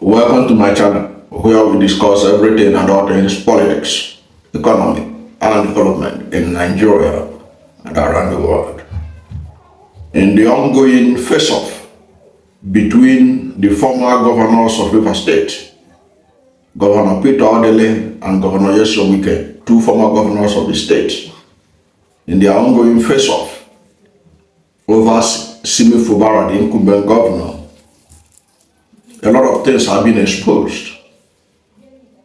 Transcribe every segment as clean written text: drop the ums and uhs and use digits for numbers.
Welcome to my channel, where we discuss everything and all things politics, economy, and development in Nigeria and around the world. In the ongoing face-off between the former governors of Rivers State, Governor Peter Odili and Governor Nyesom Wike, two former governors of the state, in their ongoing face-off over Simi Fubara, the incumbent governor, a lot of things have been exposed.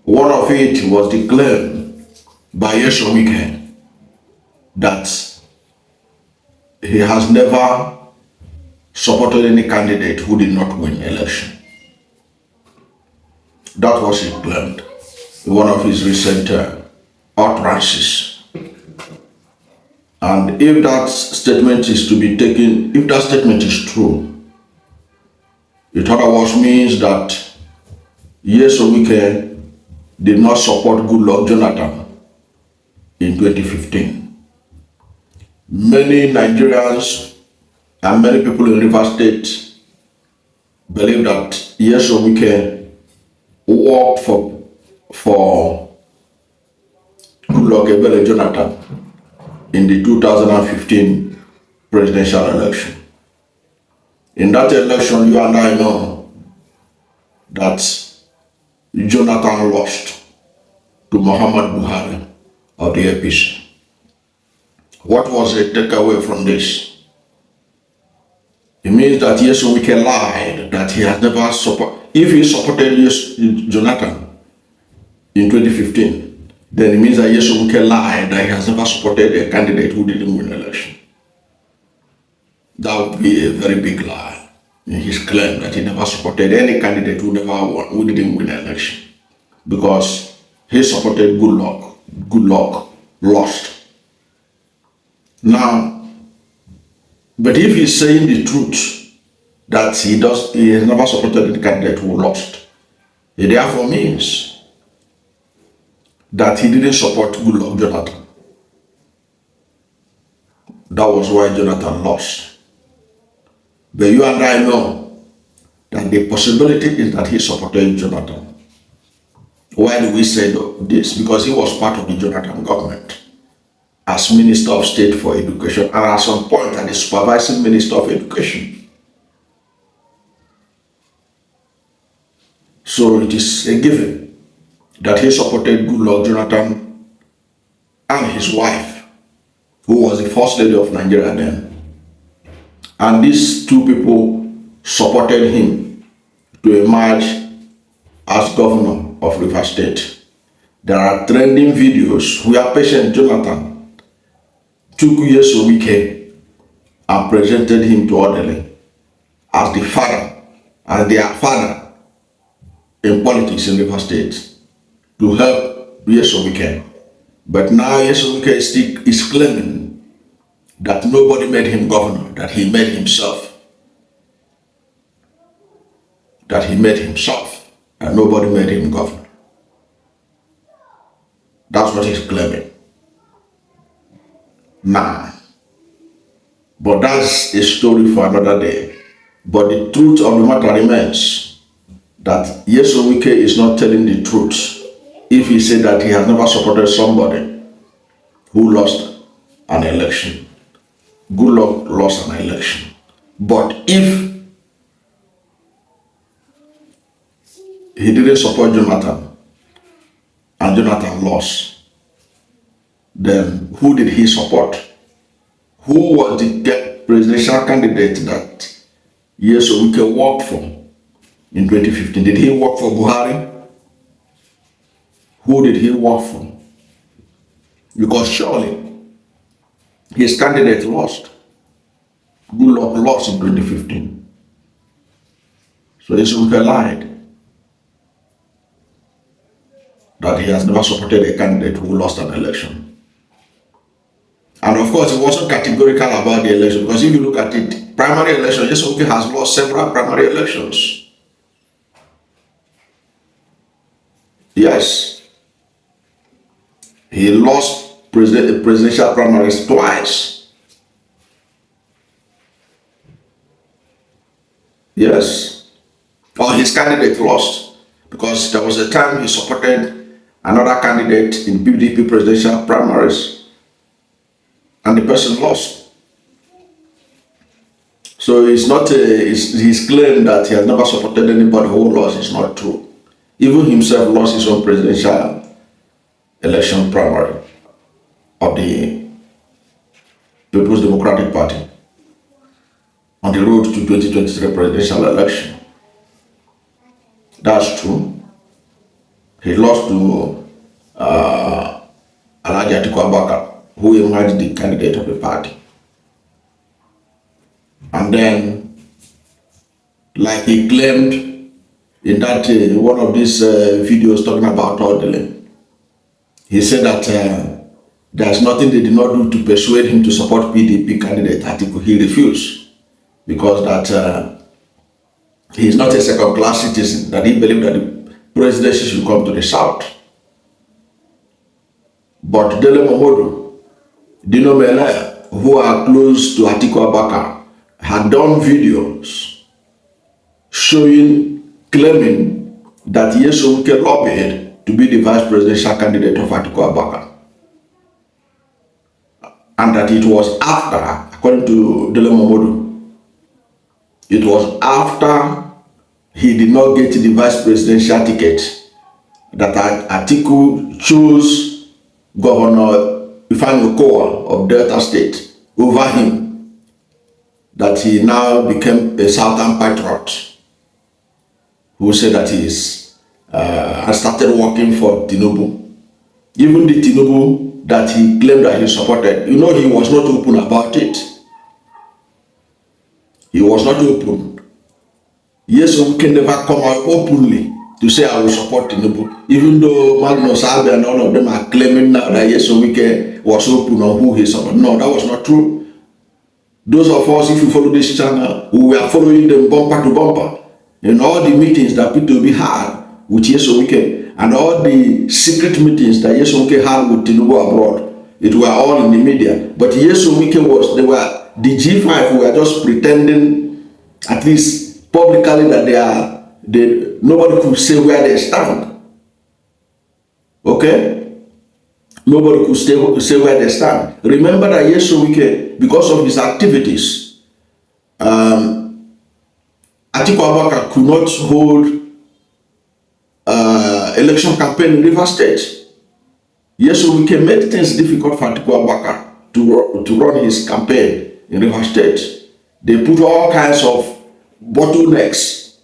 One of it was the claim by Nyesom Wike that he has never supported any candidate who did not win election. That was his claim in one of his recent utterances. And if that statement is to be taken, if that statement is true, it otherwise means that Nyesom Wike did not support Goodluck Jonathan in 2015. Many Nigerians and many people in Rivers State believe that Nyesom Wike worked for Goodluck Jonathan in the 2015 presidential election. In that election, you and I know that Jonathan lost to Muhammadu Buhari of the APC. What was the takeaway from this? It means that Nyesom Wike lied that he has never supported. If he supported Jonathan in 2015, then it means that Nyesom Wike lied that he has never supported a candidate who didn't win the election. That would be a very big lie in his claim that he never supported any candidate who didn't win the election, because he supported Goodluck. Goodluck lost. Now, but if he's saying the truth that he has never supported any candidate who lost, it therefore means that he didn't support Goodluck Jonathan. That was why Jonathan lost. But you and I know that the possibility is that he supported Jonathan. Why do we say this? Because he was part of the Jonathan government as Minister of State for Education, and at some point as the supervising Minister of Education. So it is a given that he supported Goodluck Jonathan and his wife, who was the First Lady of Nigeria then. And these two people supported him to emerge as governor of Rivers State. There are trending videos where President Jonathan took Nyesom Wike and presented him to Odili as the father, as their father in politics in Rivers State, to help Nyesom Wike. But now Nyesom Wike is claiming that nobody made him governor, that he made himself. That he made himself, and nobody made him governor. That's what he's claiming. Now, but that's a story for another day. But the truth of the matter remains that Nyesom Wike is not telling the truth if he said that he has never supported somebody who lost an election. Goodluck lost an election. But if he didn't support Jonathan and Jonathan lost, then who did he support? Who was the presidential candidate that Nyesom Wike worked for in 2015? Did he work for Buhari? Who did he work for? Because surely his candidate lost. Goodluck lost in 2015. So Nyesom Wike lied that he has never supported a candidate who lost an election. And of course, he wasn't categorical about the election, because if you look at it, primary election, Nyesom Wike has lost several primary elections. Yes. He lost presidential primaries twice. Yes. or his candidate lost, because there was a time he supported another candidate in PDP presidential primaries, and the person lost. So it's not his claim that he has never supported anybody who lost is not true. Even himself lost his own presidential election primary of the People's Democratic Party on the road to 2023 presidential election. That's true. He lost to Alhaji Atiku Abubakar, who emerged the candidate of the party. And then, like he claimed in that one of these videos talking about Odili, he said that there's nothing they did not do to persuade him to support PDP candidate Atiku. He refused because that he is not a second-class citizen, that he believed that the presidency should come to the south. But General Muhammadu, Dino Mele, who are close to Atiku Abubakar, had done videos claiming that Nyesom Wike lobbied to be the vice presidential candidate of Atiku Abubakar. And that it was after, according to General Muhammadu, it was after he did not get the vice presidential ticket that Atiku chose Governor Ifeanyi Okowa of Delta State over him, that he now became a Southern patriot who said that he has started working for Tinubu. Even the Tinubu that he claimed that he supported, he was not open about it. He was not open. Nyesom Wike never come out openly to say I will support Tinubu, even though Magnus Abe and all of them are claiming now that Nyesom Wike was open on who he supported. No, that was not true. Those of us, if you follow this channel, we were following them bumper to bumper in all the meetings that Peter Odili had with Nyesom Wike and all the secret meetings that Nyesom Wike had with Tinubu abroad. It were all in the media. But Nyesom Wike the G5 were just pretending, at least publicly, that nobody could say where they stand. Okay? Nobody could say where they stand. Remember that Nyesom Wike, because of his activities, Atiku Abubakar could not hold election campaign in Rivers State. Nyesom Wike made things difficult for Atiku Abubakar to run his campaign in Rivers State. They put all kinds of bottlenecks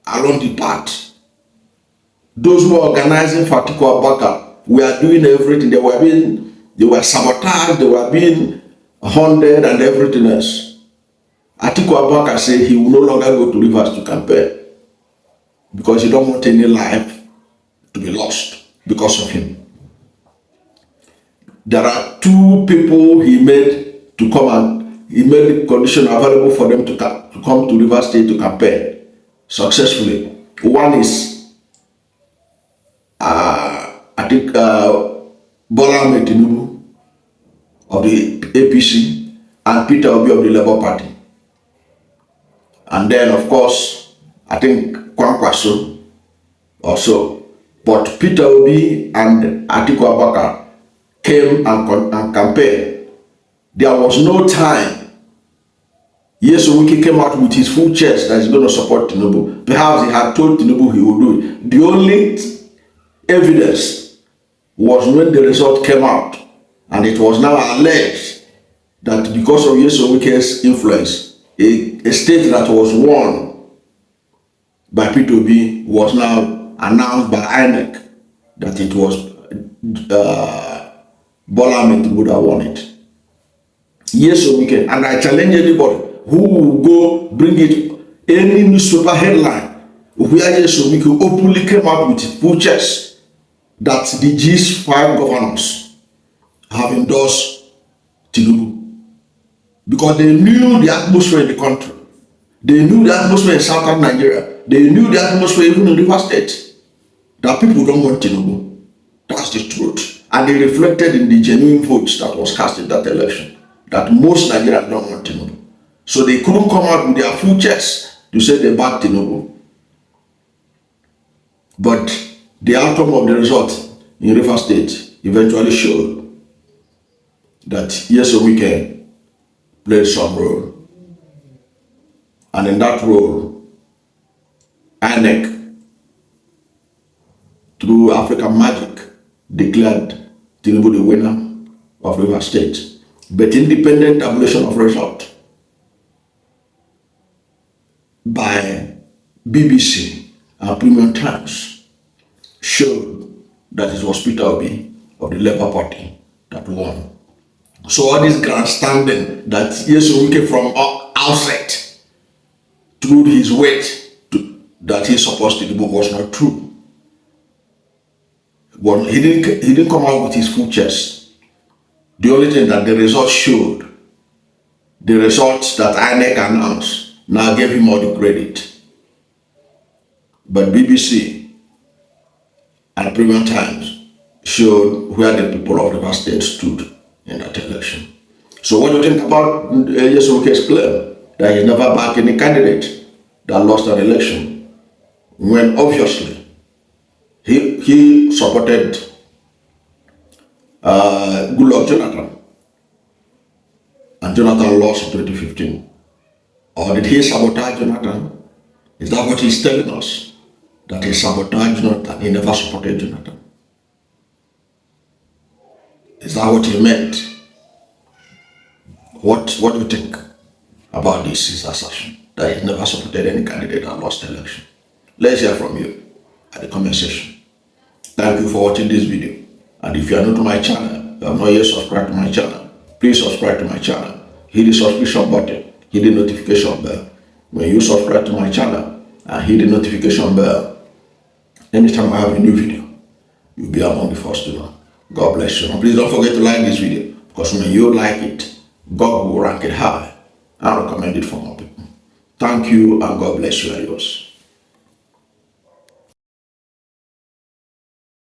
along the path. Those who were organizing for Atiku Abubakar were doing everything. They were sabotaged, they were being hunted and everything else. Atiku Abubakar said he will no longer go to Rivers to campaign because he don't want any life to be lost because of him. There are two people he made to come, and he made the condition available for them to come to Rivers State to campaign successfully. One is I think Bola Ahmed Tinubu of the APC and Peter Obi of the Labour Party. And then, of course, I think Kwankwaso also. But Peter Obi and Atiku Abubakar came and campaigned. There was no time. Nyesom Wike came out with his full chest that he's going to support Tinubu. Perhaps he had told Tinubu he would do it. The only evidence was when the result came out, and it was now alleged that because of Nyesom Wike's influence, a state that was won by P2B was now announced by INEC that it was Bola Ahmed Tinubu that won it. Nyesom Wike, and I challenge anybody who will go bring it any newspaper headline where Nyesom Wike openly came out with full chest that the G5 governors have endorsed Tinubu, because they knew the atmosphere in the country. They knew the atmosphere in southern Nigeria. They knew the atmosphere even in Rivers State, that people don't want Tinubu. That's the truth. And they reflected in the genuine votes that was cast in that election, that most Nigerians don't want Tinubu. So they couldn't come out with their full chest to say they backed Tinubu. But the outcome of the result in Rivers State eventually showed that Nyesom Wike played some role. And in that role, INEC, through African magic, declared Tinubu the winner of Rivers State. But independent tabulation of result by BBC and Premium Times showed that it was Peter Obi of the Labour Party that won. So all this grandstanding that Nyesom Wike from outset threw his weight that he supposed to do was not true. Well, he didn't come out with his full chest. The only thing that the results showed, the results that INEC announced, now gave him all the credit. But BBC and Premium Times showed where the people of Rivers State stood in that election. So what do you think about Nyesom Wike's claim that he never backed any candidate that lost an election, when obviously he supported Goodluck Jonathan, and Jonathan lost in 2015? Or did he sabotage Jonathan? Is that what he's telling us? That he sabotaged Jonathan, he never supported Jonathan? Is that what he meant? What do you think about this, his assertion that he never supported any candidate that lost the election? Let's hear from you at the comment section. Thank you for watching this video. And if you are new to my channel, you have not yet subscribed to my channel, please subscribe to my channel. Hit the subscription button, hit the notification bell. When you subscribe to my channel and hit the notification bell, anytime I have a new video, you'll be among the first to know. God bless you. And please don't forget to like this video, because when you like it, God will rank it high and recommend it for more people. Thank you, and God bless you and yours.